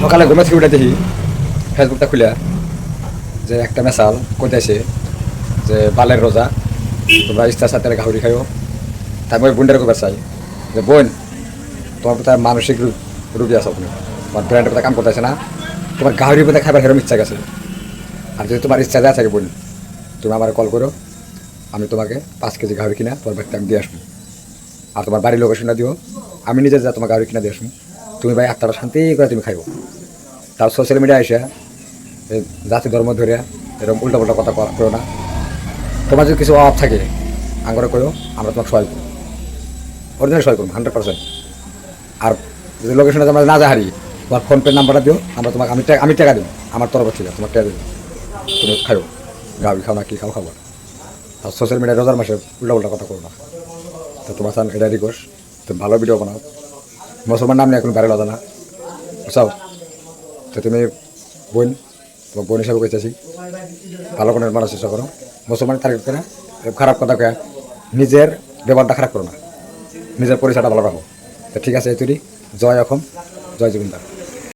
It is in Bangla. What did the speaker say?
সকালে ঘুমে থেকে উঠে দেখি ফেসবুকটা খুলে যে একটা মেসাল কইতেছে যে বালের রোজা তোমরা ইচ্ছার সাথে ঘাউরি খাইও। তাই আমি বোনটার কবার চাই যে বোন তোমার কোথায় মানসিক রুগী আছে, আপনি তোমার ব্র্যান্ডের কোথায় কাম করতেছে না, তোমার গাহরির কোথায় খাবার হেরম ইচ্ছা গেছে। আর যদি তোমার ইচ্ছা যা থাকে বোন, তুমি আমার কল করো, আমি তোমাকে 5 কেজি গাহরি কিনা তোমার বাড়িতে আমি দিয়ে আসবো। আর তোমার বাড়ির লোকেশনটা দিও, আমি নিজে যা তোমার গাহরি কিনা দিয়ে আসবো। তুমি ভাই আত্মাটা শান্তি করে তুমি খাইবো। তার সোশ্যাল মিডিয়া এসে জাতি ধর্ম ধরে এরকম উল্টাপাল্টা কথা করো না। তোমার যদি কিছু অভাব থাকে আঙ্গরে করো, আমরা তোমাকে সহায় করবো, অরিজিনাল সহায় করবো 100%। আর যদি লোকেশনটা আমরা না হারি, তোমার ফোনপে নাম্বারটা দিও, আমরা তোমাকে আমি টাকা দেবো আমার তরফ থেকে, তোমার টাকা দেবো, তুমি খাইও। গাড়ি খাও না কি খাও খাবার। আর সোশ্যাল মিডিয়ায় রোজার মাসে উল্টাপাল্টা কথা করো না। তো তোমার সাথে এটা রিকোয়েস্ট, তুমি ভালো ভিডিও বানাও, মুসলমান নাম নিয়ে এখন বাইরে লজা না, বুঝাও। তো তুমি বোন, তোমার বোন হিসাবে কইতেছি, ভালো কোনো মানার চেষ্টা করো। মুসলমান তারিখ করে খারাপ কথা কয়ে নিজের ব্যবহারটা খারাপ করো না, নিজের পরিচয়টা ভালো রাখো। তো ঠিক আছে, এই তৈরি। জয় অসম, জয় জুবিনদার।